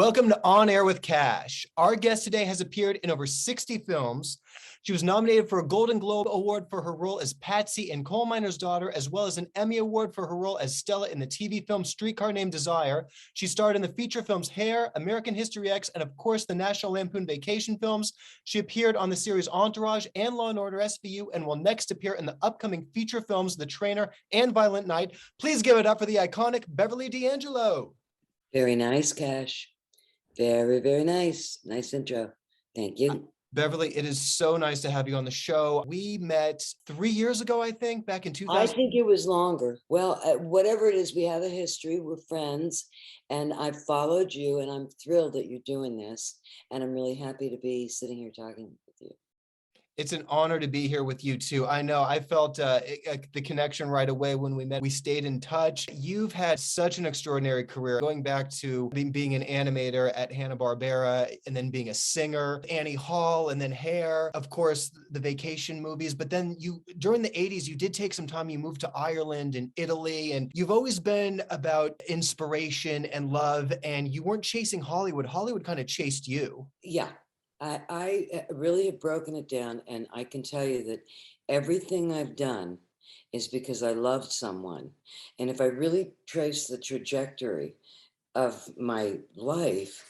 Welcome to On Air with Kash. Our guest today has appeared in over 60 films. She was nominated for a Golden Globe Award for her role as Patsy in Coal Miner's Daughter, as well as an Emmy Award for her role as Stella in the TV film Streetcar Named Desire. She starred in the feature films Hair, American History X, and of course the National Lampoon Vacation films. She appeared on the series Entourage and Law & Order SVU and will next appear in the upcoming feature films The Trainer and Violent Night. Please give it up for the iconic Beverly D'Angelo. Very nice, Kash. Very, very nice. Nice intro. Thank you. Beverly, it is so nice to have you on the show. We met 3 years ago, I think, back in 2000. I think it was longer. Well, whatever it is, we have a history. We're friends. And I've followed you, and I'm thrilled that you're doing this. And I'm really happy to be sitting here talking with you. It's an honor to be here with you too. I know I felt the connection right away when we met. We stayed in touch. You've had such an extraordinary career, going back to being an animator at Hanna-Barbera and then being a singer, Annie Hall, and then Hair, of course, the vacation movies. But then during the 80s, you did take some time. You moved to Ireland and Italy, and you've always been about inspiration and love, and you weren't chasing Hollywood. Hollywood kind of chased you. Yeah. I really have broken it down, and I can tell you that everything I've done is because I loved someone. And if I really trace the trajectory of my life,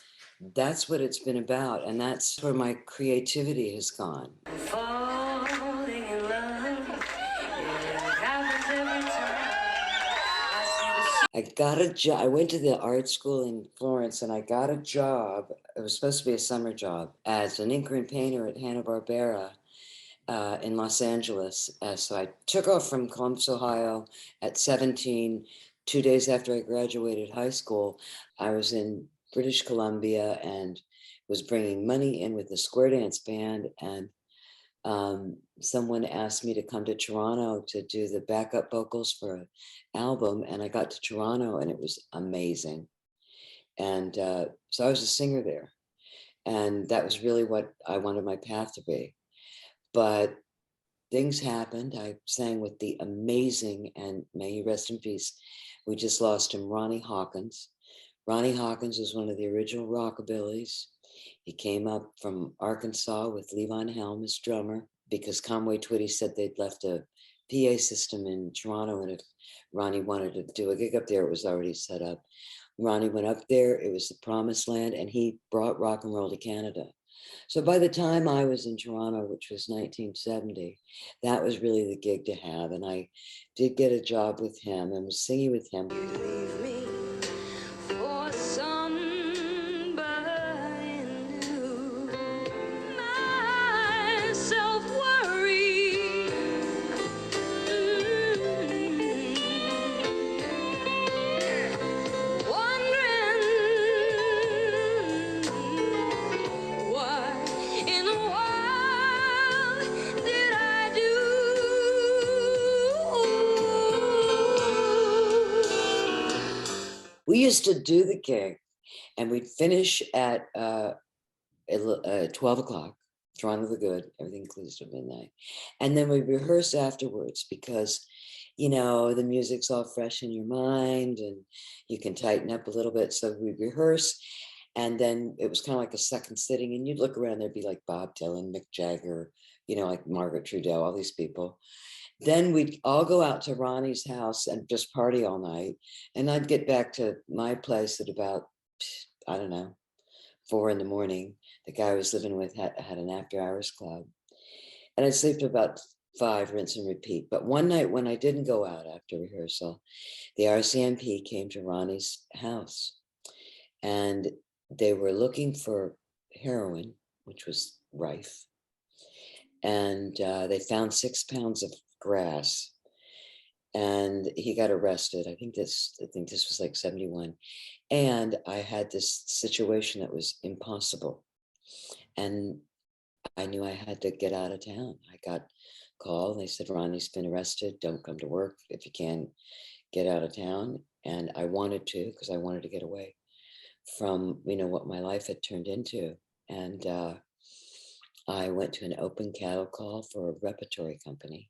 that's what it's been about. And that's where my creativity has gone. Falling in love, it happens every time. I got a job. I went to the art school in Florence, and I got a job. It was supposed to be a summer job as an inker and painter at Hanna-Barbera in Los Angeles. So I took off from Columbus, Ohio at 17. 2 days after I graduated high school, I was in British Columbia and was bringing money in with the square dance band. And someone asked me to come to Toronto to do the backup vocals for an album. And I got to Toronto, and it was amazing. And so I was a singer there. And that was really what I wanted my path to be. But things happened. I sang with the amazing, and may he rest in peace, we just lost him, Ronnie Hawkins. Ronnie Hawkins was one of the original rockabillys. He came up from Arkansas with Levon Helm as drummer, because Conway Twitty said they'd left a PA system in Toronto, and if Ronnie wanted to do a gig up there, it was already set up. Ronnie went up there, it was the promised land, and he brought rock and roll to Canada. So by the time I was in Toronto, which was 1970, that was really the gig to have. And I did get a job with him and was singing with him. You leave me for somebody new. My self-worry. We used to do the gig, and we'd finish at 12 o'clock, Toronto the Good, everything closed at midnight. And then we rehearse afterwards because, you know, the music's all fresh in your mind and you can tighten up a little bit. So we rehearse, and then it was kind of like a second sitting, and you'd look around, there'd be like Bob Dylan, Mick Jagger, you know, like Margaret Trudeau, all these people. Then we'd all go out to Ronnie's house and just party all night. And I'd get back to my place at about, I don't know, 4 in the morning. The guy I was living with had an after hours club. And I'd sleep to about 5, rinse and repeat. But one night when I didn't go out after rehearsal, the RCMP came to Ronnie's house. And they were looking for heroin, which was rife. And they found 6 pounds of grass, and he got arrested. I think this was like 71. And I had this situation that was impossible, and I knew I had to get out of town. I got called, and they said, Ronnie's been arrested, don't come to work if you can, get out of town. And I wanted to, because I wanted to get away from, you know, what my life had turned into. And I went to an open cattle call for a repertory company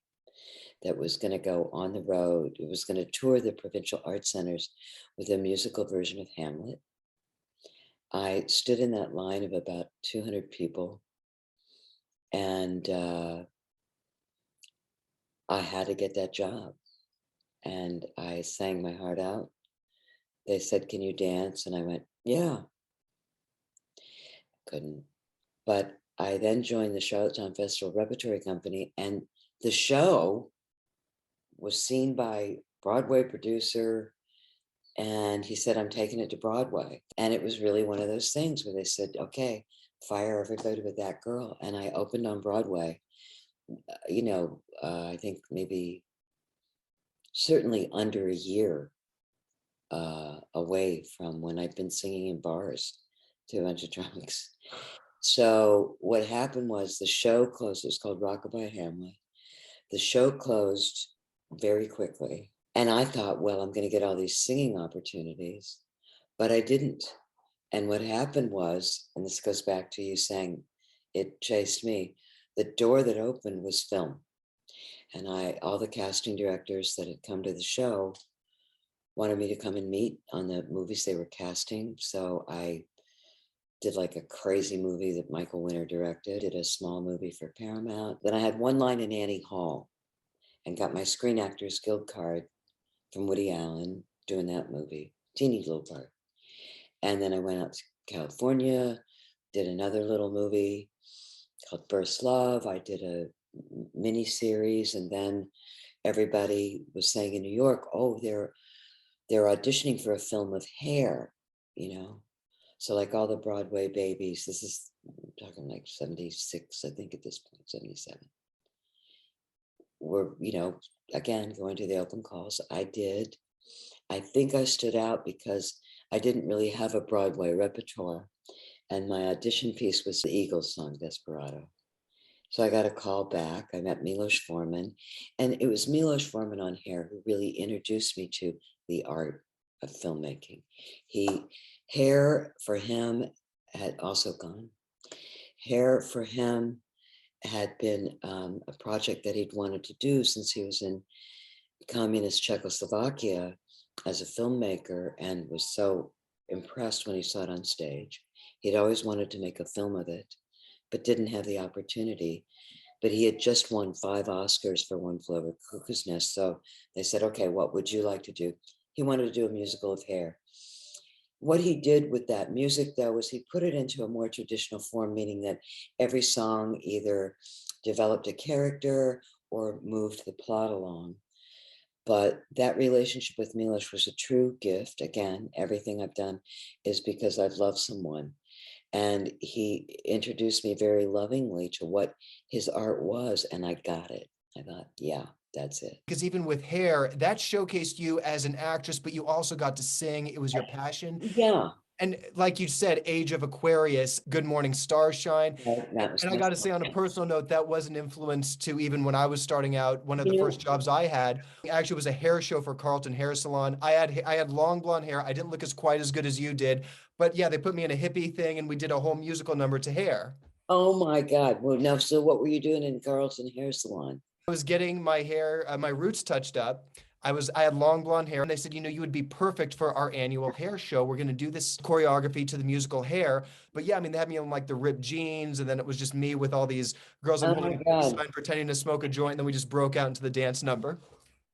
that was going to go on the road. It was going to tour the provincial art centers with a musical version of Hamlet. I stood in that line of about 200 people, and I had to get that job. And I sang my heart out. They said, "Can you dance?" And I went, "Yeah." Couldn't. But I then joined the Charlottetown Festival Repertory Company, and the show was seen by Broadway producer, and he said, "I'm taking it to Broadway." And it was really one of those things where they said, "Okay, fire everybody but that girl." And I opened on Broadway, I think maybe certainly under a year away from when I'd been singing in bars to a bunch of drunks. So what happened was the show closed. It was called Rockabye Hamlet. The show closed very quickly. And I thought, well, I'm going to get all these singing opportunities, but I didn't. And what happened was, and this goes back to you saying it chased me, the door that opened was film. And all the casting directors that had come to the show wanted me to come and meet on the movies they were casting. So I did like a crazy movie that Michael Winter directed, did a small movie for Paramount. Then I had one line in Annie Hall and got my Screen Actors Guild card from Woody Allen doing that movie, teeny little part. And then I went out to California, did another little movie called First Love. I did a mini series, and then everybody was saying in New York, "Oh, they're auditioning for a film of Hair," So like all the Broadway babies, this is talking like 76, I think at this point, 77. We're, again, going to the open calls. I did. I think I stood out because I didn't really have a Broadway repertoire. And my audition piece was the Eagles song, Desperado. So I got a call back. I met Milos Forman, and it was Milos Forman on Hair who really introduced me to the art of filmmaking. Hair for him had also gone. Hair for him had been a project that he'd wanted to do since he was in communist Czechoslovakia as a filmmaker, and was so impressed when he saw it on stage. He'd always wanted to make a film of it, but didn't have the opportunity. But he had just won 5 Oscars for One Flew Over Cuckoo's Nest. So they said, "Okay, what would you like to do?" He wanted to do a musical of Hair. What he did with that music, though, was he put it into a more traditional form, meaning that every song either developed a character or moved the plot along. But that relationship with Milos was a true gift. Again, everything I've done is because I've loved someone. And he introduced me very lovingly to what his art was, and I got it. I thought, yeah, that's it. Because even with Hair, that showcased you as an actress, but you also got to sing. It was your passion. Yeah. And like you said, Age of Aquarius, Good Morning Starshine. That was And I my got to say, song. on a personal note, that was an influence to even when I was starting out. One of the You first know, jobs I had actually was a hair show for Carlton Hair Salon. I had long blonde hair. I didn't look as quite as good as you did, but yeah, they put me in a hippie thing, and we did a whole musical number to Hair. oh my God. Well, now, so what were you doing in Carlton Hair Salon? I was getting my hair, my roots touched up. I had long blonde hair, and they said, you would be perfect for our annual hair show. We're going to do this choreography to the musical Hair. But yeah, I mean, they had me in like the ripped jeans, and then it was just me with all these girls. I'm Oh my holding a peace God. sign, pretending to smoke a joint, and then we just broke out into the dance number.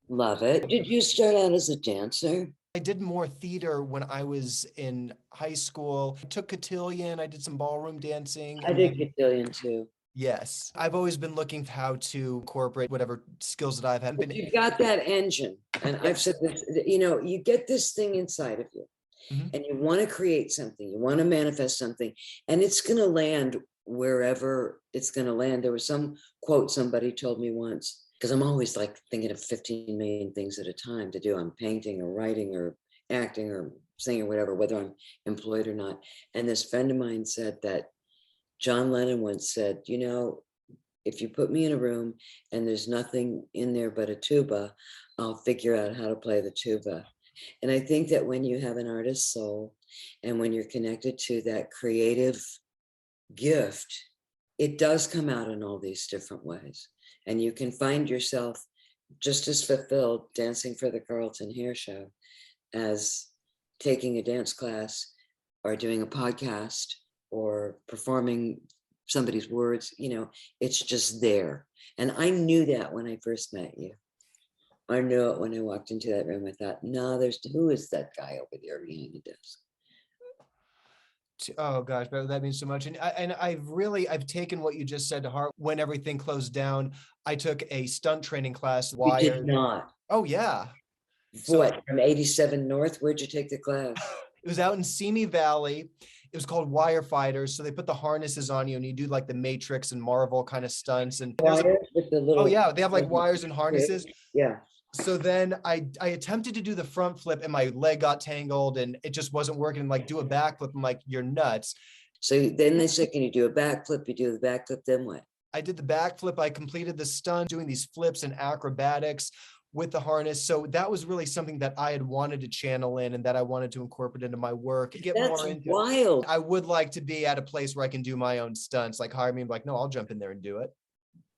Love it. Did you start out as a dancer? I did more theater when I was in high school. I took cotillion, I did some ballroom dancing, I and did then cotillion too. yes, I've always been looking for how to incorporate whatever skills that I've had. But you've got that engine. And I've Yes. said this, you get this thing inside of you, Mhm. and you want to create something, you want to manifest something, and it's going to land wherever it's going to land. There was some quote somebody told me once, because I'm always like thinking of 15 million things at a time to do. I'm painting or writing or acting or singing or whatever, whether I'm employed or not. And this friend of mine said that John Lennon once said, if you put me in a room and there's nothing in there but a tuba, I'll figure out how to play the tuba. And I think that when you have an artist's soul and when you're connected to that creative gift, it does come out in all these different ways. And you can find yourself just as fulfilled dancing for the Carlton Hair Show as taking a dance class or doing a podcast or performing somebody's words, it's just there. And I knew that when I first met you. I knew it when I walked into that room. I thought, no, who is that guy over there behind the desk? Oh gosh, but that means so much. And I've taken what you just said to heart. When everything closed down, I took a stunt training class. You did Wired. not. Oh yeah. So What, from 87 North? Where'd you take the class? it was out in Simi Valley. It was called Wire Fighters. So they put the harnesses on you and you do like the Matrix and Marvel kind of stunts. And there's Wires with the little. oh yeah, they have like wires and harnesses. Yeah. So then I attempted to do the front flip and my leg got tangled and it just wasn't working. Like do a backflip. I'm like, you're nuts. So then they said, can you do a backflip? You do the backflip, then what? I did the backflip. I completed the stunt doing these flips and acrobatics with the harness. So that was really something that I had wanted to channel in and that I wanted to incorporate into my work. Get That's more into wild. it. I would like to be at a place where I can do my own stunts, like hire me and be like, no, I'll jump in there and do it.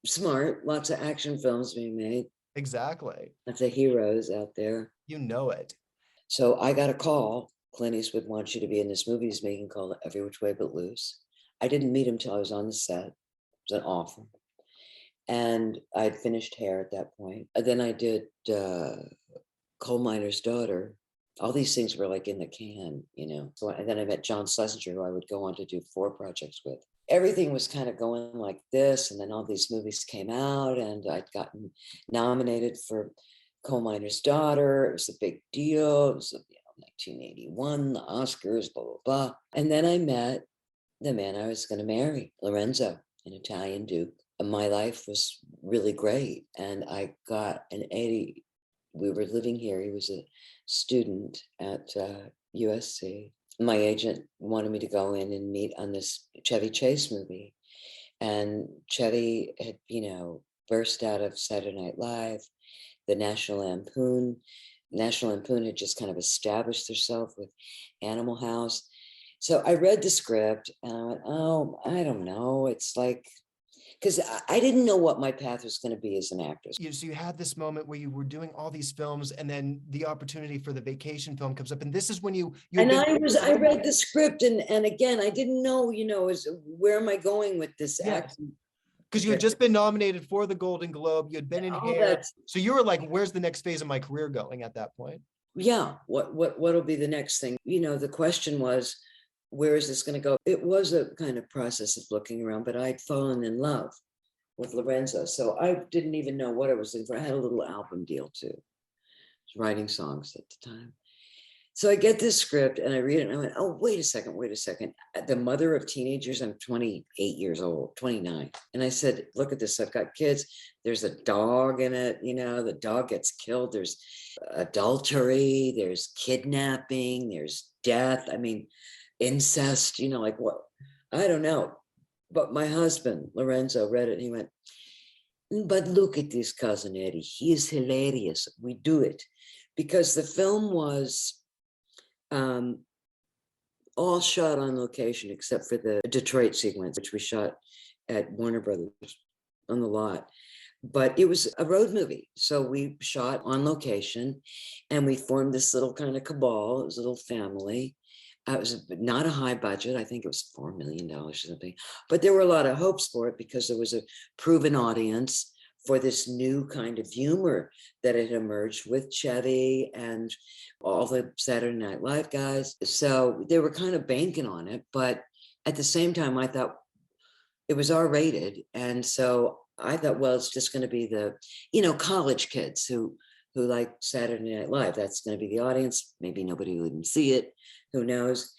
Smart. Lots of action films being made. Exactly. Lots of heroes out there. You know it. So I got a call. Clint Eastwood wants you to be in this movie he's making called Every Which Way But Loose. I didn't meet him till I was on the set. It was an offer. And I'd finished Hair at that point. And then I did Coal Miner's Daughter. All these things were like in the can, So and then I met John Schlesinger, who I would go on to do 4 projects with. Everything was kind of going like this. And then all these movies came out and I'd gotten nominated for Coal Miner's Daughter. It was a big deal. It was 1981, the Oscars, blah, blah, blah. And then I met the man I was going to marry, Lorenzo, an Italian Duke. And my life was really great. And I got an 80. We were living here. He was a student at USC. My agent wanted me to go in and meet on this Chevy Chase movie. And Chevy had, burst out of Saturday Night Live, the National Lampoon. National Lampoon had just kind of established herself with Animal House. So I read the script and I went, oh, I don't know. It's like, because I didn't know what my path was going to be as an actress. So you had this moment where you were doing all these films and then the opportunity for the vacation film comes up. And this is when I read the script and again, I didn't know, where am I going with this acting? Because you had just been nominated for the Golden Globe. You had been in Hair. So you were like, where's the next phase of my career going at that point? Yeah. What'll be the next thing? The question was, where is this going to go? It was a kind of process of looking around, but I'd fallen in love with Lorenzo. So I didn't even know what I was looking for. I had a little album deal too. I was writing songs at the time. So I get this script and I read it and I went, oh, wait a second. The mother of teenagers, I'm 28 years old, 29. And I said, look at this, I've got kids. There's a dog in it, the dog gets killed. There's adultery, there's kidnapping, there's death. Incest, like what? I don't know. But my husband, Lorenzo, read it and he went, but look at this cousin Eddie. He is hilarious. We do it. Because the film was all shot on location except for the Detroit sequence, which we shot at Warner Brothers on the lot. But it was a road movie. So we shot on location and we formed this little kind of cabal. It was a little family. It was not a high budget. I think it was $4 million or something. But there were a lot of hopes for it because there was a proven audience for this new kind of humor that had emerged with Chevy and all the Saturday Night Live guys. So they were kind of banking on it. But at the same time, I thought it was R-rated. And so I thought, well, it's just going to be the, college kids who like Saturday Night Live. That's going to be the audience. Maybe nobody will even see it. Who knows?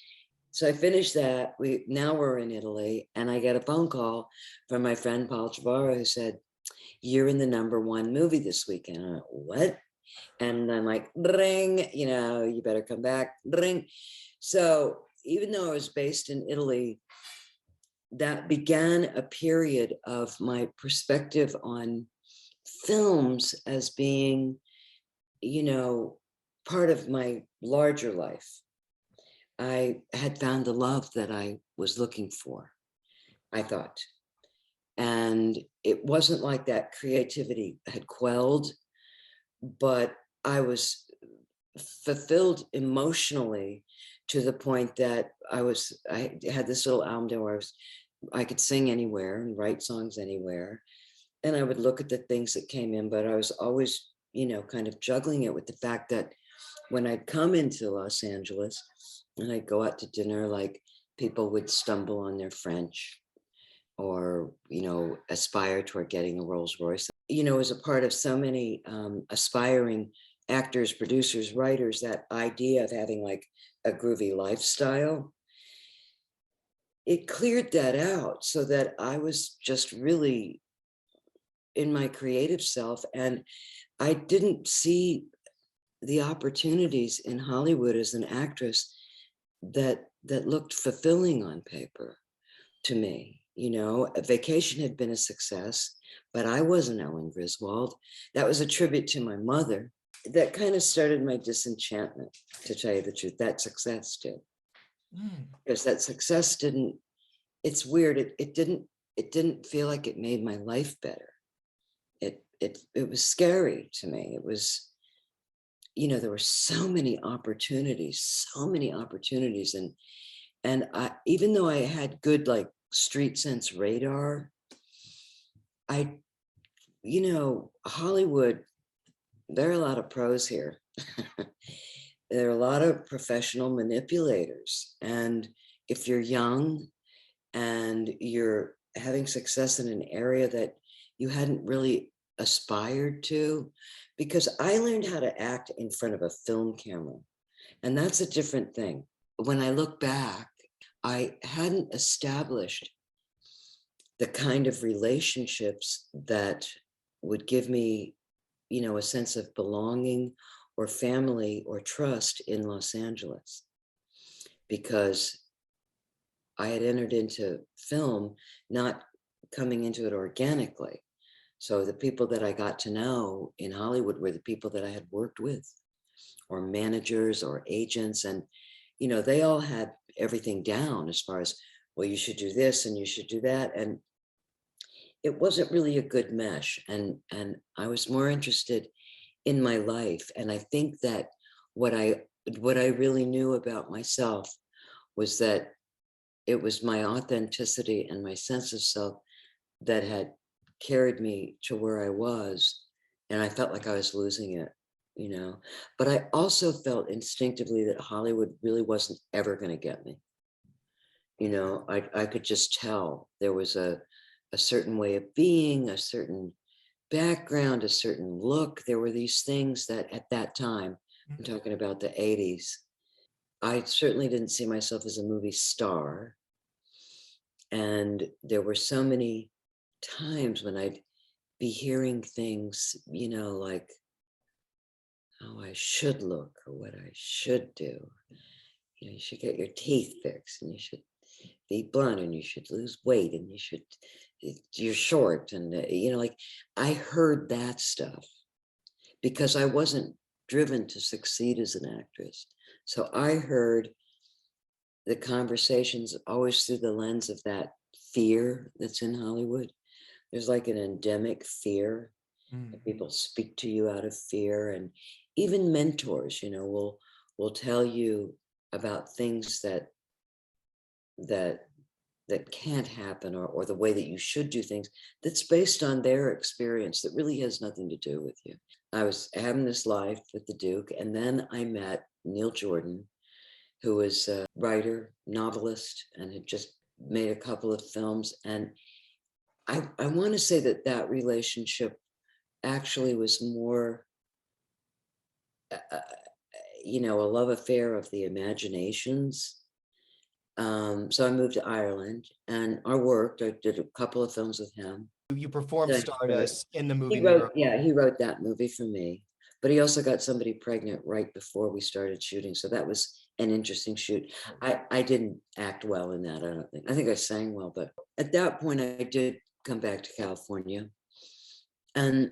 So I finished that. Now we're in Italy, and I get a phone call from my friend Paul Trevara who said, "You're in the #1 movie this weekend." I'm like, what? And I'm like, ring. You better come back. Ring. So even though I was based in Italy, that began a period of my perspective on films as being, part of my larger life. I had found the love that I was looking for, I thought. And it wasn't like that creativity had quelled, but I was fulfilled emotionally to the point that I had this little album there where I could sing anywhere and write songs anywhere. And I would look at the things that came in, but I was always, kind of juggling it with the fact that when I'd come into Los Angeles and I'd go out to dinner, like people would stumble on their French or, aspire toward getting a Rolls Royce. As a part of so many aspiring actors, producers, writers, that idea of having like a groovy lifestyle, it cleared that out so that I was just really in my creative self. And I didn't see the opportunities in Hollywood as an actress that looked fulfilling on paper to me. A Vacation had been a success, but I wasn't Ellen Griswold. That was a tribute to my mother. That kind of started my disenchantment, to tell you the truth. That success did. Because that success didn't, it's weird. It didn't feel like it made my life better. It was scary to me. It was, there were so many opportunities. And I, even though I had good, like, street sense radar, Hollywood, there are a lot of pros here. There are a lot of professional manipulators. And if you're young and you're having success in an area that you hadn't really aspired to, because I learned how to act in front of a film camera, and that's a different thing. When I look back, I hadn't established the kind of relationships that would give me, a sense of belonging or family or trust in Los Angeles, because I had entered into film, not coming into it organically. So the people that I got to know in Hollywood were the people that I had worked with, or managers or agents. And, they all had everything down as far as, well, you should do this and you should do that. And it wasn't really a good mesh. And I was more interested in my life. And I think that what I really knew about myself was that it was my authenticity and my sense of self that had carried me to where I was. And I felt like I was losing it, but I also felt instinctively that Hollywood really wasn't ever going to get me. I could just tell there was a certain way of being, a certain background, a certain look. There were these things that at that time, I'm talking about the 80s, I certainly didn't see myself as a movie star. And there were so many times when I'd be hearing things, like how I should look or what I should do. You should get your teeth fixed, and you should be blonde, and you should lose weight, and you're short. And, like, I heard that stuff because I wasn't driven to succeed as an actress. So I heard the conversations always through the lens of that fear that's in Hollywood. There's like an endemic fear. People speak to you out of fear, and even mentors, will tell you about things that can't happen, or the way that you should do things that's based on their experience that really has nothing to do with you. I was having this life with the Duke, and then I met Neil Jordan, who was a writer, novelist, and had just made a couple of films. And I want to say that relationship actually was more, a love affair of the imaginations. So I moved to Ireland, and I did a couple of films with him. You performed Stardust in the movie. He wrote that movie for me, but he also got somebody pregnant right before we started shooting. So that was an interesting shoot. I didn't act well in that, I don't think. I think I sang well, but at that point I did come back to California. And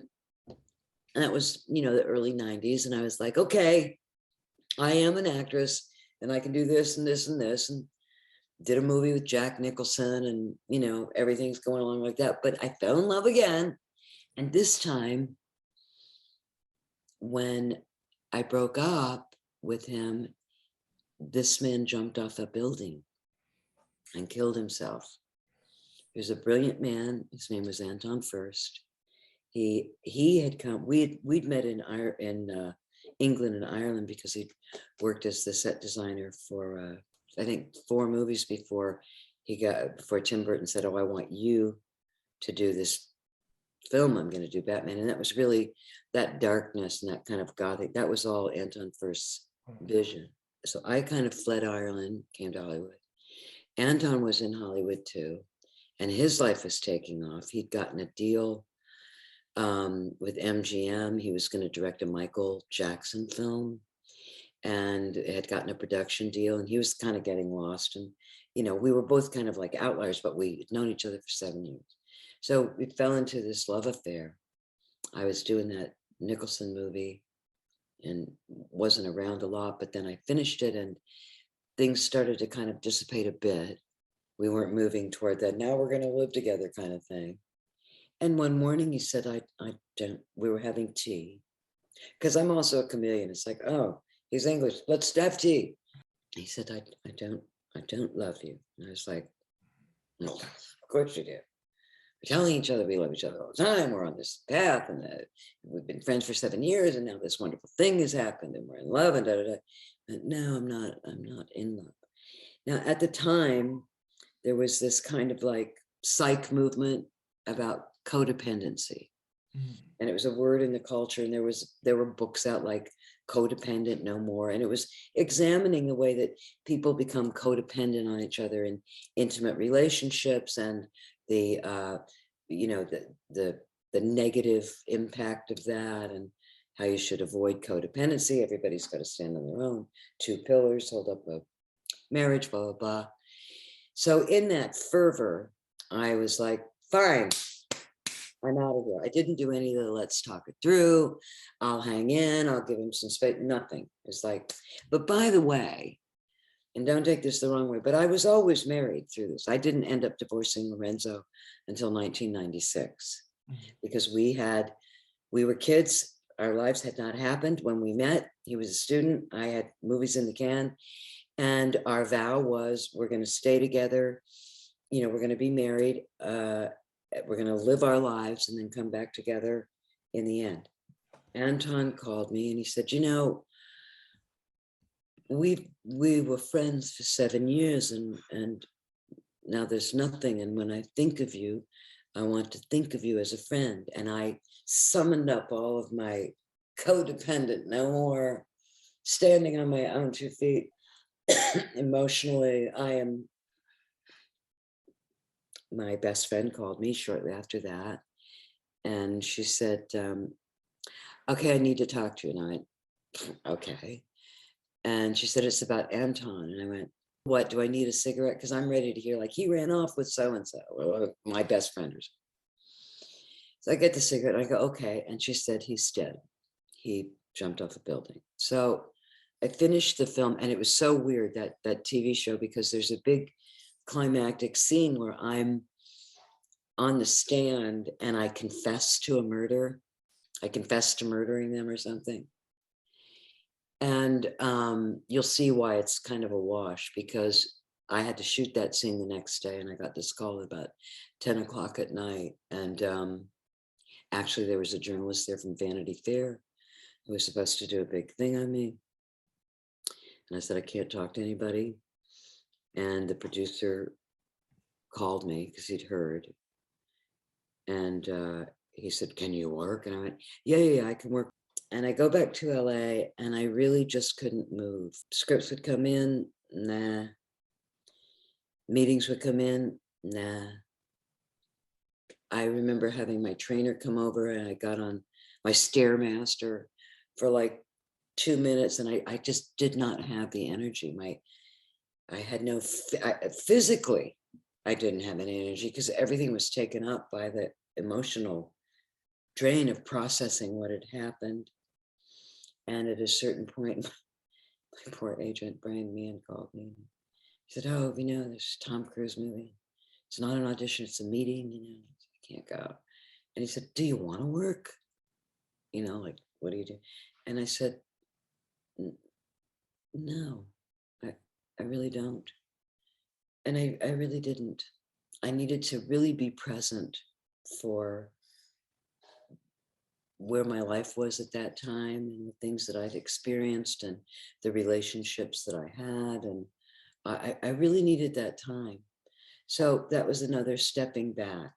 that was, the early 90s. And I was like, okay, I am an actress and I can do this and this and this. And did a movie with Jack Nicholson, and, everything's going along like that. But I fell in love again. And this time, when I broke up with him, this man jumped off a building and killed himself. He was a brilliant man. His name was Anton Furst. He had come. We'd met in England and Ireland because he'd worked as the set designer for I think 4 movies before Tim Burton said, "Oh, I want you to do this film. I'm going to do Batman." And that was really that darkness and that kind of gothic. That was all Anton Furst's vision. So I kind of fled Ireland, came to Hollywood. Anton was in Hollywood too, and his life was taking off. He'd gotten a deal with MGM. He was going to direct a Michael Jackson film and had gotten a production deal, and he was kind of getting lost. And, you know, we were both kind of like outliers, but we'd known each other for 7 years. So we fell into this love affair. I was doing that Nicholson movie and wasn't around a lot, but then I finished it and things started to kind of dissipate a bit. We weren't moving toward that, now we're going to live together kind of thing. And one morning he said, I don't, we were having tea. Because I'm also a chameleon. It's like, oh, he's English, let's have tea. He said, I don't love you. And I was like, no, of course you do. We're telling each other we love each other all the time. We're on this path, and we've been friends for 7 years, and now this wonderful thing has happened, and we're in love, and da da da. But no, I'm not in love. Now, at the time, there was this kind of like psych movement about codependency. And it was a word in the culture, and there were books out like Codependent No More, and it was examining the way that people become codependent on each other in intimate relationships, and the the negative impact of that, and how you should avoid codependency. Everybody's got to stand on their own 2 pillars, hold up a marriage, blah blah blah. So in that fervor, I was like, fine, I'm out of here. I didn't do any of the let's talk it through. I'll hang in. I'll give him some space. Nothing. It's like, but by the way, and don't take this the wrong way, but I was always married through this. I didn't end up divorcing Lorenzo until 1996 because we were kids. Our lives had not happened when we met. He was a student. I had movies in the can. And our vow was, we're going to stay together. You know, we're going to be married. We're going to live our lives and then come back together in the end. Anton called me and he said, you know, we were friends for 7 years and now there's nothing. And when I think of you, I want to think of you as a friend. And I summoned up all of my codependent, no more standing on my own 2 feet. Emotionally, my best friend called me shortly after that. And she said, okay, I need to talk to you. And I went, okay. And she said, it's about Anton. And I went, what, do I need a cigarette? Because I'm ready to hear, like, he ran off with so-and-so, or my best friend. So I get the cigarette and I go, okay. And she said, he's dead. He jumped off a building. So I finished the film, and it was so weird, that TV show, because there's a big climactic scene where I'm on the stand and I confess to a murder. I confess to murdering them or something. And you'll see why it's kind of a wash, because I had to shoot that scene the next day, and I got this call about 10 o'clock at night. And actually there was a journalist there from Vanity Fair who was supposed to do a big thing on me. And I said, I can't talk to anybody. And the producer called me because he'd heard. And he said, can you work? And I went, yeah, I can work. And I go back to LA, and I really just couldn't move. Scripts would come in, nah. Meetings would come in, nah. I remember having my trainer come over, and I got on my Stairmaster for like 2 minutes, and I just did not have the energy. I had no, physically, I didn't have any energy because everything was taken up by the emotional drain of processing what had happened. And at a certain point, my poor agent, Brian Meehan, called me. He said, oh, you know, there's a Tom Cruise movie. It's not an audition, it's a meeting, you know, I can't go. And he said, do you want to work? You know, like, what do you do? And I said, no, I really don't. And I really didn't. I needed to really be present for where my life was at that time and the things that I'd experienced and the relationships that I had. And I really needed that time. So that was another stepping back.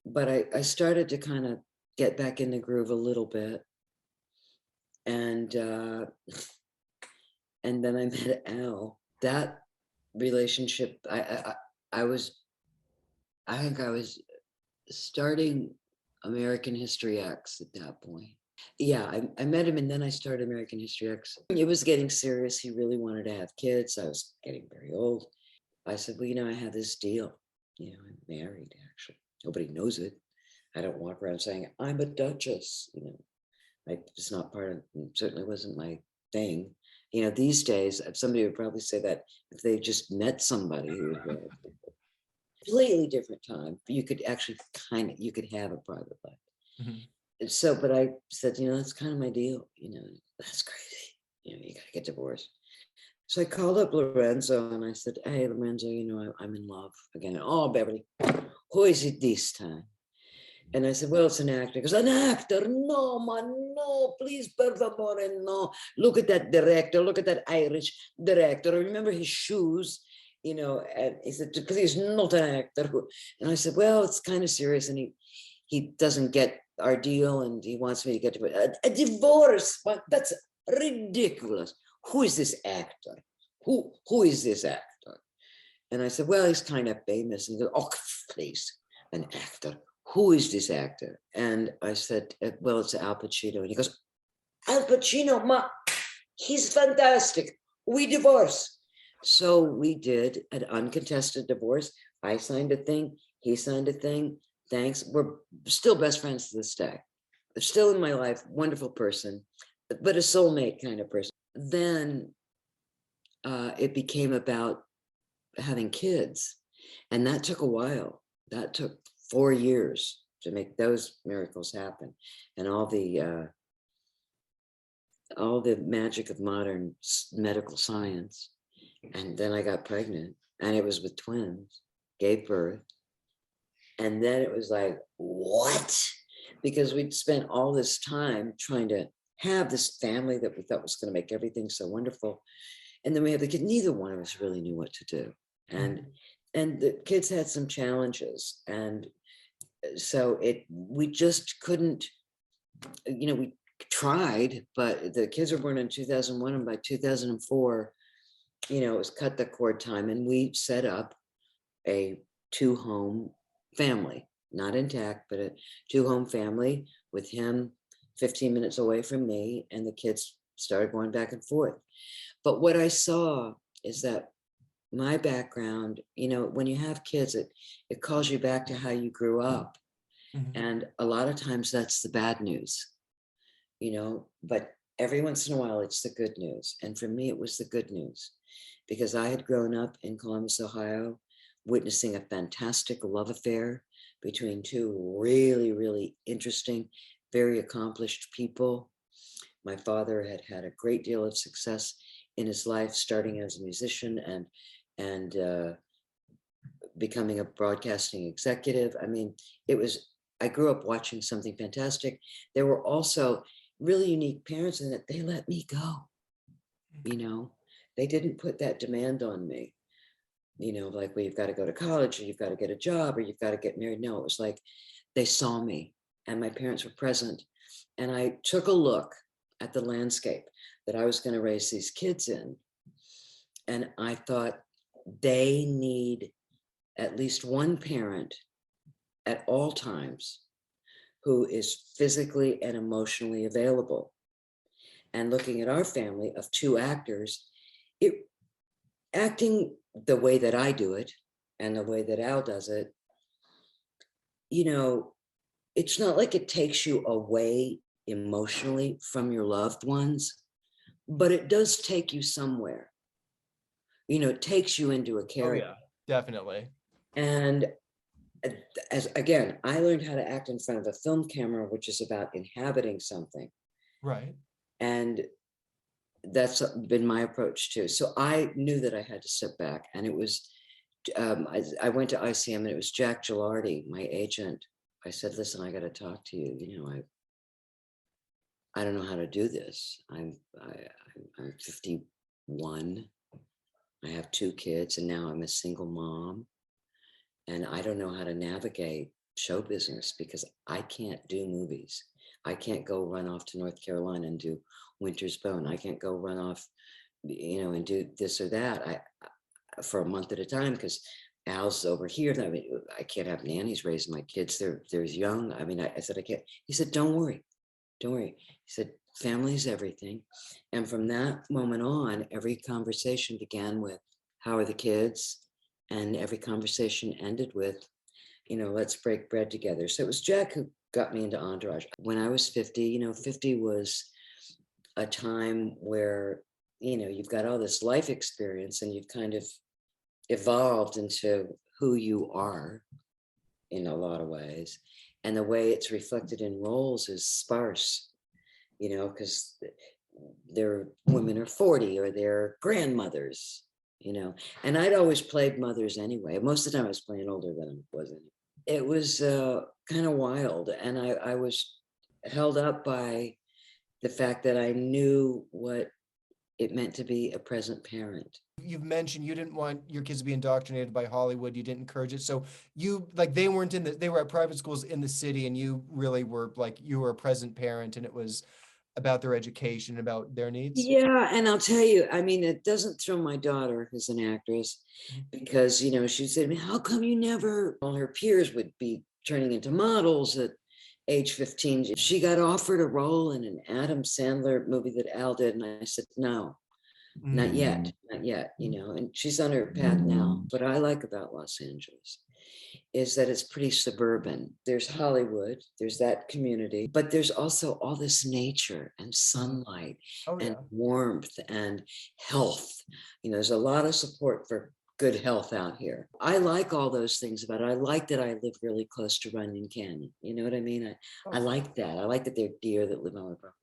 But I started to kind of get back in the groove a little bit. And then I met Al. That relationship, I think I was starting American History X at that point. Yeah, I met him and then I started American History X. It was getting serious. He really wanted to have kids. I was getting very old. I said, well, you know, I have this deal. You know, I'm married, actually. Nobody knows it. I don't walk around saying, I'm a duchess. You know, it's not part of, certainly wasn't my thing. You know, these days, somebody would probably say that if they just met somebody who was completely different time, you could actually you could have a private life. Mm-hmm. So, but I said, you know, that's kind of my deal. You know, that's crazy. You know, you got to get divorced. So I called up Lorenzo and I said, hey, Lorenzo, you know, I'm in love again. Oh, Beverly, who is it this time? And I said, well, it's an actor. He goes, an actor? No, man, no, please, per favore, no. Look at that director. Look at that Irish director. Remember his shoes, you know, and he said, because he's not an actor. And I said, well, it's kind of serious. And he doesn't get our deal and he wants me to get a divorce. But that's ridiculous. Who is this actor? Who is this actor? And I said, well, he's kind of famous. And he goes, oh, please, an actor. Who is this actor? And I said, well, it's Al Pacino. And he goes, Al Pacino, he's fantastic. We divorce. So we did an uncontested divorce. I signed a thing. He signed a thing. Thanks. We're still best friends to this day. They're still in my life. Wonderful person, but a soulmate kind of person. Then it became about having kids. And that took a while. That took 4 years to make those miracles happen, and all the magic of modern medical science. And then I got pregnant, and it was with twins, gave birth, and then it was like, what? Because we'd spent all this time trying to have this family that we thought was going to make everything so wonderful, and then we had the kid. Neither one of us really knew what to do, and the kids had some challenges, and so we just couldn't, you know, we tried, but the kids were born in 2001, and by 2004, you know, it was cut the cord time, and we set up a 2-home family, not intact, but a 2-home family with him 15 minutes away from me, and the kids started going back and forth. But what I saw is that my background, you know, when you have kids, it calls you back to how you grew up. Mm-hmm. And a lot of times that's the bad news, you know, but every once in a while it's the good news. And for me, it was the good news because I had grown up in Columbus, Ohio, witnessing a fantastic love affair between 2 really, really interesting, very accomplished people. My father had had a great deal of success in his life, starting as a musician and becoming a broadcasting executive. I mean, I grew up watching something fantastic. There were also really unique parents in that they let me go. You know, they didn't put that demand on me, you know, like, well, you've got to go to college or you've got to get a job or you've got to get married. No, it was like they saw me and my parents were present. And I took a look at the landscape that I was going to raise these kids in. And I thought they need at least one parent at all times who is physically and emotionally available. And looking at our family of 2 actors, acting the way that I do it and the way that Al does it, you know, it's not like it takes you away emotionally from your loved ones, but it does take you somewhere. You know, it takes you into a character. Oh, yeah, definitely. And as again, I learned how to act in front of a film camera, which is about inhabiting something. Right. And that's been my approach too. So I knew that I had to step back, and it was, I went to ICM, and it was Jack Gilardi, my agent. I said, listen, I got to talk to you. You know, I don't know how to do this. I'm 51. I have 2 kids, and now I'm a single mom, and I don't know how to navigate show business because I can't do movies. I can't go run off to North Carolina and do Winter's Bone. I can't go run off, you know, and do this or that for a month at a time, because Al's over here. I mean, I can't have nannies raising my kids. They're young. I mean, I said, I can't. He said, don't worry. Don't worry. He said, family is everything. And from that moment on, every conversation began with, how are the kids? And every conversation ended with, you know, let's break bread together. So it was Jack who got me into Entourage. When I was 50, you know, 50 was a time where, you know, you've got all this life experience and you've kind of evolved into who you are in a lot of ways. And the way it's reflected in roles is sparse, you know, because their women are 40 or they're grandmothers, you know, and I'd always played mothers anyway. Most of the time I was playing older than I was. It was kind of wild. And I was held up by the fact that I knew what it meant to be a present parent. You've mentioned you didn't want your kids to be indoctrinated by Hollywood. You didn't encourage it. So you, like, they weren't they were at private schools in the city, and you really were like, you were a present parent, and it was about their education, about their needs. Yeah, and I'll tell you, I mean, it doesn't thrill my daughter, who's an actress, because, you know, she said, how come you never, all her peers would be turning into models at age 15. She got offered a role in an Adam Sandler movie that Al did, and I said, no, not yet, not yet, you know, and she's on her path now. What I like about Los Angeles is that it's pretty suburban. There's Hollywood, there's that community, but there's also all this nature and sunlight and warmth and health. You know, there's a lot of support for good health out here. I like all those things about it. I like that I live really close to Runyon Canyon. You know what I mean? I like that. I like that there are deer that live on my property.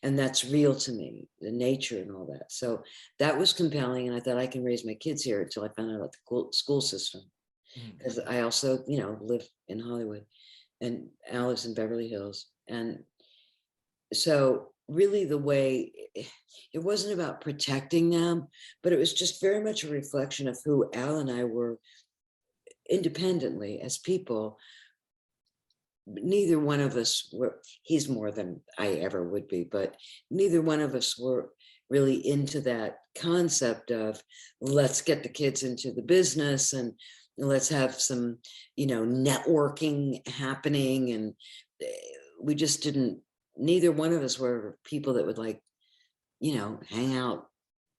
And that's real to me, the nature and all that. So that was compelling. And I thought I can raise my kids here until I found out about the school system. Because I also, you know, live in Hollywood, and Al lives in Beverly Hills. And so really the way, it wasn't about protecting them, but it was just very much a reflection of who Al and I were independently as people. Neither one of us were, he's more than I ever would be, but neither one of us were really into that concept of, let's get the kids into the business and let's have some, you know, networking happening. And we just didn't, neither one of us were people that would, like, you know, hang out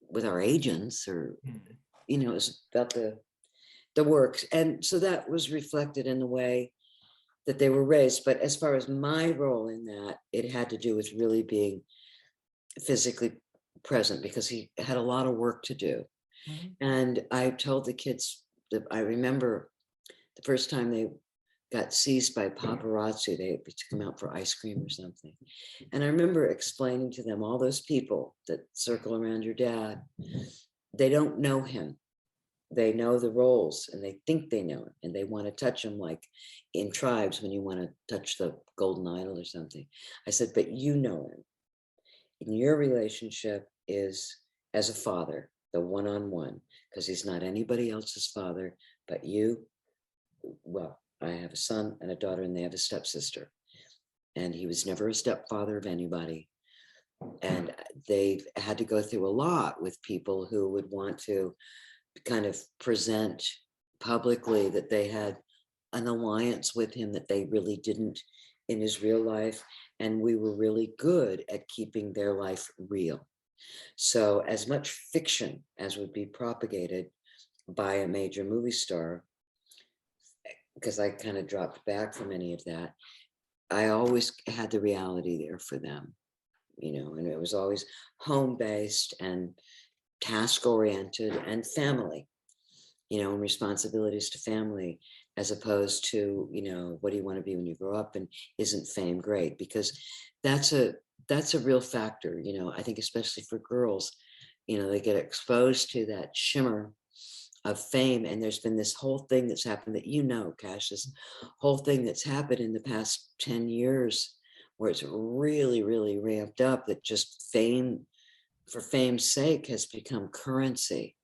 with our agents, or, you know, it was about the work. And so that was reflected in the way that they were raised. But as far as my role in that, it had to do with really being physically present, because he had a lot of work to do. And I told the kids that I remember the first time they got seized by paparazzi, they took them out for ice cream or something. And I remember explaining to them, all those people that circle around your dad, they don't know him. They know the roles and they think they know him, and they want to touch him, like in Tribes when you want to touch the golden idol or something. I said, but you know him. And your relationship is as a father, the one-on-one, because he's not anybody else's father but you. Well, I have a son and a daughter, and they have a stepsister, and he was never a stepfather of anybody. And they've had to go through a lot with people who would want to kind of present publicly that they had an alliance with him that they really didn't in his real life. And we were really good at keeping their life real. So as much fiction as would be propagated by a major movie star, because I kind of dropped back from any of that, I always had the reality there for them, you know, and it was always home-based and task-oriented and family, you know, and responsibilities to family, as opposed to, you know, what do you want to be when you grow up, and isn't fame great? Because that's a that's a real factor, I think especially for girls, they get exposed to that shimmer of fame. And there's been this whole thing that's happened that, Cash, this whole thing that's happened in the past 10 years where it's really, really ramped up, that just fame for fame's sake has become currency,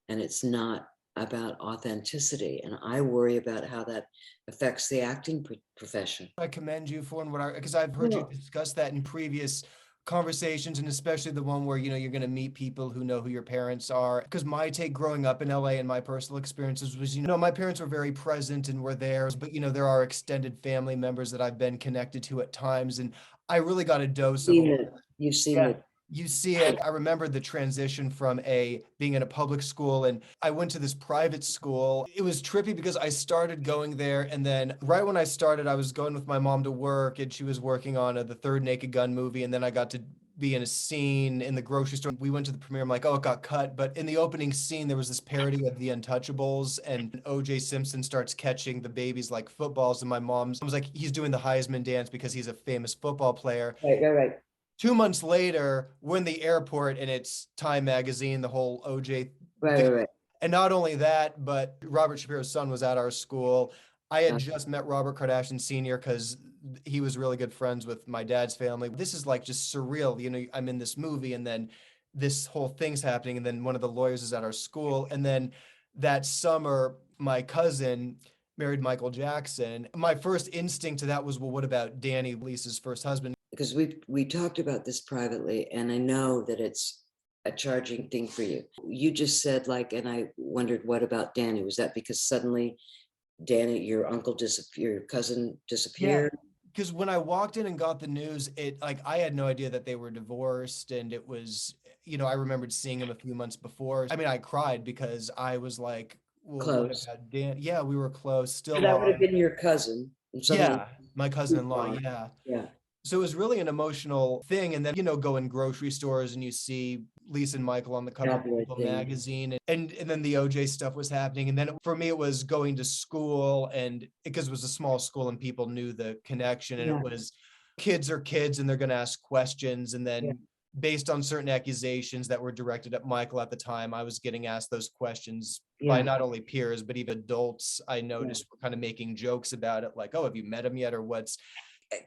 and it's not about authenticity. And I worry about how that affects the acting profession. I commend you for because I've heard you discuss that in previous conversations, and especially the one where you're going to meet people who know who your parents are. Because my take growing up in LA and my personal experiences was, my parents were very present and were there, but there are extended family members that I've been connected to at times, and I really got a dose of You've seen yeah. it. You see it. I remember the transition from being in a public school, and I went to this private school. It was trippy because I started going there, and then right when I started, I was going with my mom to work, and she was working on the third Naked Gun movie, and then I got to be in a scene in the grocery store. We went to the premiere. I'm like, oh, it got cut. But in the opening scene, there was this parody of The Untouchables, and O.J. Simpson starts catching the babies like footballs, and my mom's was like, he's doing the Heisman dance because he's a famous football player. Right. 2 months later, we're in the airport and it's Time Magazine, the whole OJ thing. Right. And not only that, but Robert Shapiro's son was at our school. I had just met Robert Kardashian Sr. because he was really good friends with my dad's family. This is like just surreal. I'm in this movie and then this whole thing's happening. And then one of the lawyers is at our school. And then that summer, my cousin married Michael Jackson. My first instinct to that was, well, what about Danny, Lisa's first husband? Because we talked about this privately, and I know that it's a charging thing for you. You just said and I wondered, what about Danny? Was that because suddenly Danny, your your cousin disappeared? Yeah, because when I walked in and got the news, I had no idea that they were divorced, and it was, I remembered seeing him a few months before. I mean, I cried because I was like, well, what Close. about Dan? Yeah, we were close, So still that would have are. been your cousin. And suddenly, Yeah, my cousin-in-law, yeah. yeah. So it was really an emotional thing. And then, go in grocery stores and you see Lisa and Michael on the cover of People magazine. And then the OJ stuff was happening. And then for me, it was going to school, and because it was a small school and people knew the connection, and it was kids are kids and they're going to ask questions. And then based on certain accusations that were directed at Michael at the time, I was getting asked those questions by not only peers, but even adults I noticed were kind of making jokes about it. Like, oh, have you met him yet? Or what's,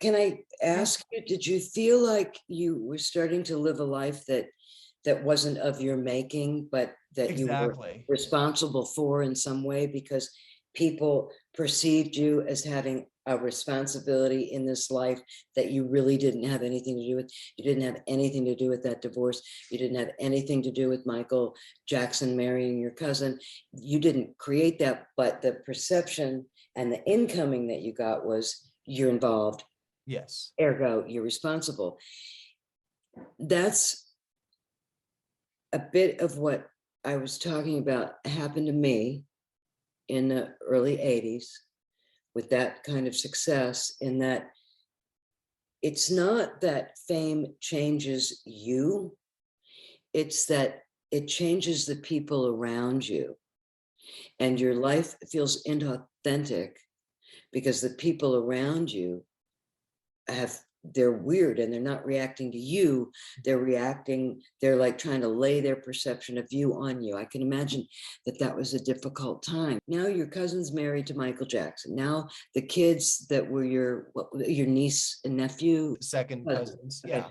Can I ask you, did you feel like you were starting to live a life that wasn't of your making, but that you were responsible for in some way, because people perceived you as having a responsibility in this life that you really didn't have anything to do with? You didn't have anything to do with that divorce. You didn't have anything to do with Michael Jackson marrying your cousin. You didn't create that, but the perception and the incoming that you got was you're involved. Yes. Ergo, you're responsible. That's a bit of what I was talking about happened to me in the early 80s with that kind of success, in that it's not that fame changes you, it's that it changes the people around you. And your life feels inauthentic because the people around you they're weird, and they're not reacting to you. They're like trying to lay their perception of you on you. I can imagine that was a difficult time. Now your cousin's married to Michael Jackson. Now the kids that were your niece and nephew, second cousins. Yeah.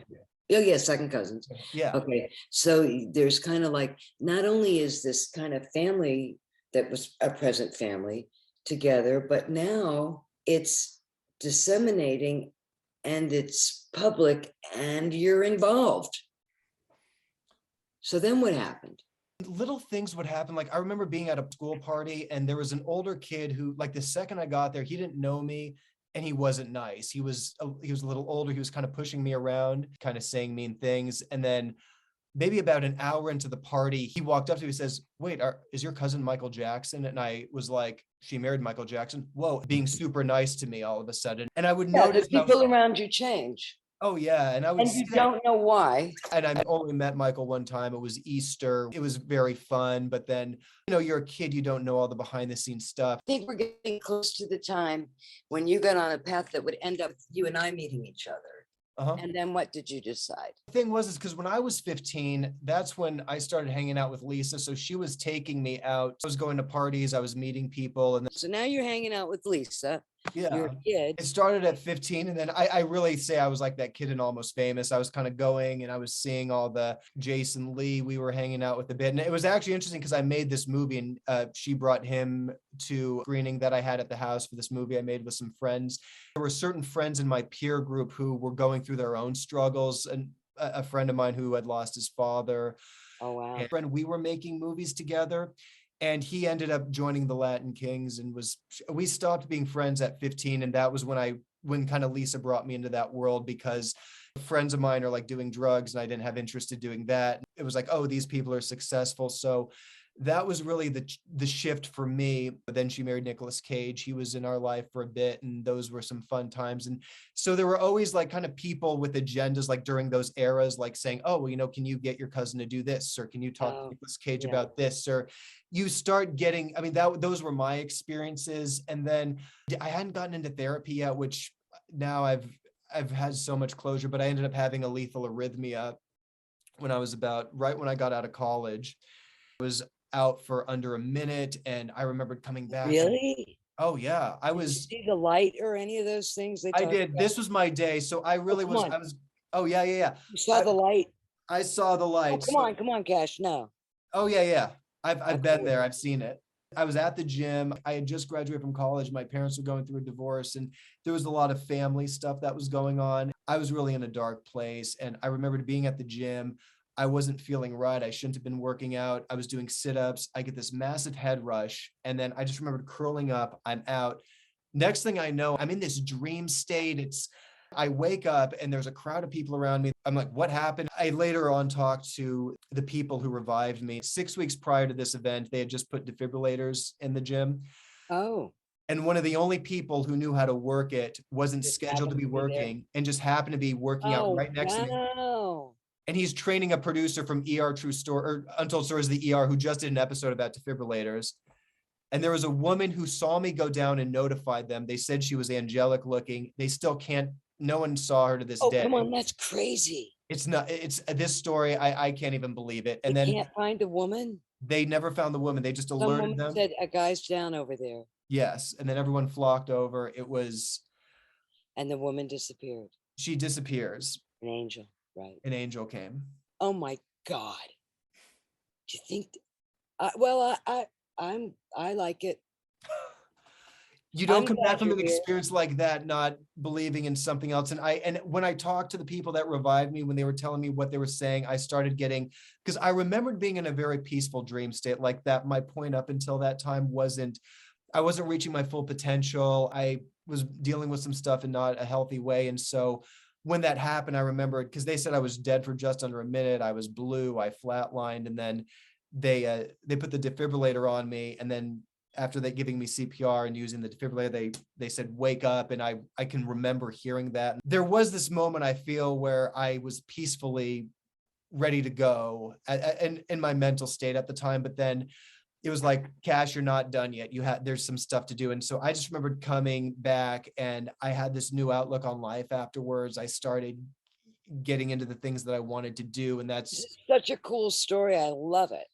Oh yeah, second cousins. Yeah. Okay. So there's kind of like, not only is this kind of family that was a present family together, but now it's disseminating and it's public and you're involved. So then what happened? Little things would happen. Like, I remember being at a school party and there was an older kid who, like, the second I got there, he didn't know me and he wasn't nice. He was a little older. He was kind of pushing me around, kind of saying mean things. And then maybe about an hour into the party, he walked up to me and says, wait, is your cousin Michael Jackson? And I was like, she married Michael Jackson. Whoa, being super nice to me all of a sudden. And I would notice people around you change. Oh yeah, and I would. And you don't know why. And I only met Michael one time. It was Easter. It was very fun. But then, you're a kid. You don't know all the behind the scenes stuff. I think we're getting close to the time when you got on a path that would end up you and I meeting each other. Uh-huh. And then what did you decide? The thing was, is because when I was 15, that's when I started hanging out with Lisa. So she was taking me out. I was going to parties, I was meeting people, and So now you're hanging out with Lisa. You're yeah. a kid. It started at 15, and then I really say I was like that kid in Almost Famous. I was kind of going and I was seeing all the Jason Lee. We were hanging out with a bit. And it was actually interesting because I made this movie, and she brought him to a screening that I had at the house for this movie I made with some friends. There were certain friends in my peer group who were going through their own struggles, and a friend of mine who had lost his father. Oh, wow. And friend, we were making movies together, and he ended up joining the Latin Kings, and we stopped being friends at 15. And that was when kind of Lisa brought me into that world, because friends of mine are like doing drugs and I didn't have interest in doing that. It was like, oh, these people are successful. So that was really the shift for me. But then she married Nicolas Cage. He was in our life for a bit, and those were some fun times. And so there were always like kind of people with agendas, like during those eras, like saying, oh, well, can you get your cousin to do this? Or can you talk to Nicolas Cage about this? Or you start getting, I mean, those were my experiences. And then I hadn't gotten into therapy yet, which now I've had so much closure, but I ended up having a lethal arrhythmia when I was right when I got out of college. I was out for under a minute, and I remembered coming back. Really? Oh yeah. Did you see the light or any of those things they I talked did. about? This was my day. So I really come was, on. Oh yeah, yeah, yeah. You saw the light? I saw the Oh, light. come on, Kash. No. Oh yeah, yeah. I've Okay. been there. I've seen it. I was at the gym. I had just graduated from college. My parents were going through a divorce, and there was a lot of family stuff that was going on. I was really in a dark place. And I remembered being at the gym. I wasn't feeling right. I shouldn't have been working out. I was doing sit-ups. I get this massive head rush. And then I just remembered curling up. I'm out. Next thing I know, I'm in this dream state. I wake up and there's a crowd of people around me. I'm like, what happened? I later on talked to the people who revived me. 6 weeks prior to this event, they had just put defibrillators in the gym. Oh. And one of the only people who knew how to work it wasn't Just scheduled to be happened to be there. working, and just happened to be working out right next to me. Wow. And he's training a producer from True Story, or Untold Stories of the ER, who just did an episode about defibrillators. And there was a woman who saw me go down and notified them. They said she was angelic looking. They still can't, no one saw her to this day. Come on, that's crazy. It's not, it's this story, I can't even believe it. And They then can't find a woman? they never found the woman. They just Some alerted woman them. said a guy's down over there. Yes. And then everyone flocked over. And the woman disappeared. She disappears. An angel, right? An angel came. Oh my God. Do you think, I like it. You don't I'm come glad back from you're an here. experience like that not believing in something else. And when I talked to the people that revived me, when they were telling me what they were saying, I started getting, because I remembered being in a very peaceful dream state like that. My point up until that time I wasn't reaching my full potential. I was dealing with some stuff in not a healthy way. And so when that happened, I remembered, because they said I was dead for just under a minute. I was blue, I flatlined, and then they put the defibrillator on me. And then after they giving me CPR and using the defibrillator, they said, wake up. And I can remember hearing that. There was this moment, I feel, where I was peacefully ready to go in my mental state at the time. But then it was like, Kash, you're not done yet. There's some stuff to do. And so I just remembered coming back, and I had this new outlook on life afterwards. I started getting into the things that I wanted to do. And that's such a cool story. I love it.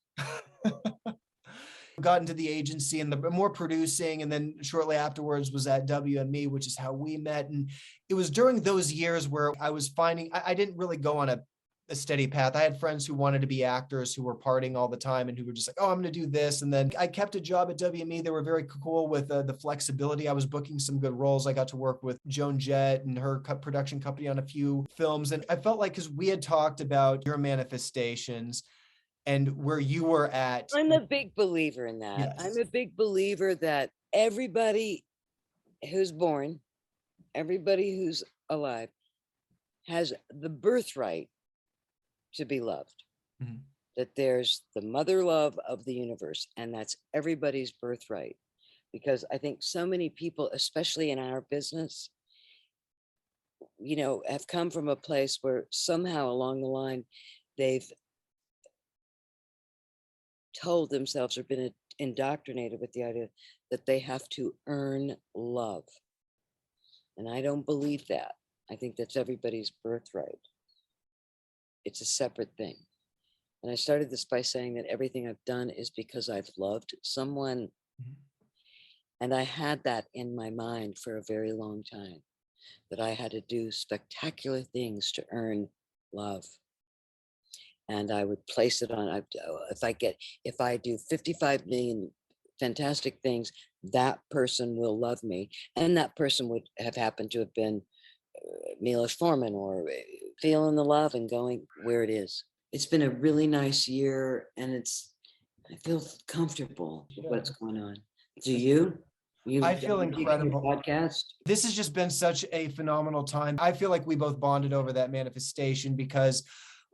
Got into the agency and the more producing, and then shortly afterwards was at WME, which is how we met. And it was during those years where I was finding I didn't really go on a steady path. I had friends who wanted to be actors, who were partying all the time and who were just like, oh, I'm going to do this. And then I kept a job at WME. They were very cool with the flexibility. I was booking some good roles. I got to work with Joan Jett and her production company on a few films. And I felt like, because we had talked about your manifestations and where you were at. I'm a big believer in that. Yes. I'm a big believer that everybody who's born, everybody who's alive, has the birthright to be loved. Mm-hmm. That there's the mother love of the universe, and that's everybody's birthright. Because I think so many people, especially in our business, have come from a place where somehow along the line they've told themselves or been indoctrinated with the idea that they have to earn love. And I don't believe that. I think that's everybody's birthright. It's a separate thing. And I started this by saying that everything I've done is because I've loved someone. And I had that in my mind for a very long time, that I had to do spectacular things to earn love. And I would place it on, if I do 55 million fantastic things, that person will love me. And that person would have happened to have been Milos Forman, or feeling the love and going where it is. It's been a really nice year, and I feel comfortable with what's going on. Do you? I feel incredible. Podcast. This has just been such a phenomenal time. I feel like we both bonded over that manifestation, because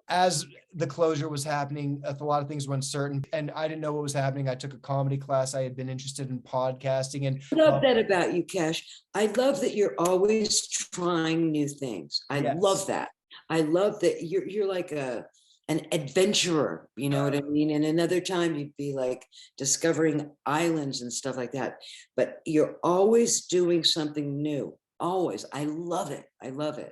as the closure was happening, a lot of things were uncertain and I didn't know what was happening. I took a comedy class. I had been interested in podcasting, and I love that about you, Kash. I love that you're always trying new things. I love that. I love that you're like an adventurer, you know what I mean? And another time you'd be like discovering islands and stuff like that. But you're always doing something new. Always. I love it. I love it.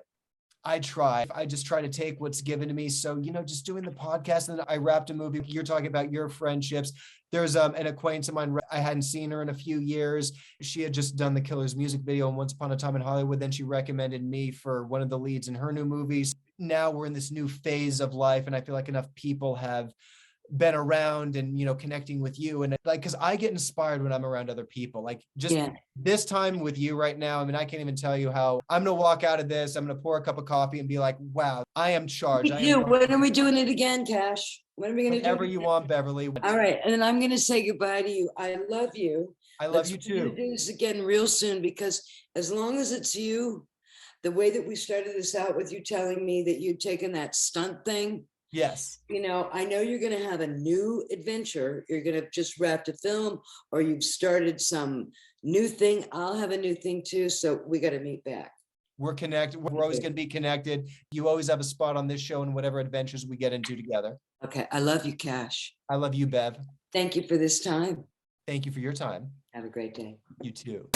I just try to take what's given to me. So, just doing the podcast, and then I wrapped a movie. You're talking about your friendships. There's an acquaintance of mine. I hadn't seen her in a few years. She had just done the Killers music video and Once Upon a Time in Hollywood. Then she recommended me for one of the leads in her new movies. Now we're in this new phase of life, and I feel like enough people have been around and connecting with you, and like, because I get inspired when I'm around other people, like just this time with you right now. I mean, I can't even tell you how I'm gonna walk out of this, I'm gonna pour a cup of coffee and be like, wow, I am charged. When are we doing it again, Kash? When are we gonna do it? Whenever you want, Beverly. All right, and then I'm gonna say goodbye to you. I love you. I love you too. We're gonna do this again real soon, because as long as it's you, the way that we started this out with you telling me that you'd taken that stunt thing. Yes. I know you're going to have a new adventure. You're going to just wrap a film, or you've started some new thing. I'll have a new thing too. So we got to meet back. We're connected. We're always going to be connected. You always have a spot on this show and whatever adventures we get into together. Okay. I love you, Kash. I love you, Bev. Thank you for this time. Thank you for your time. Have a great day. You too.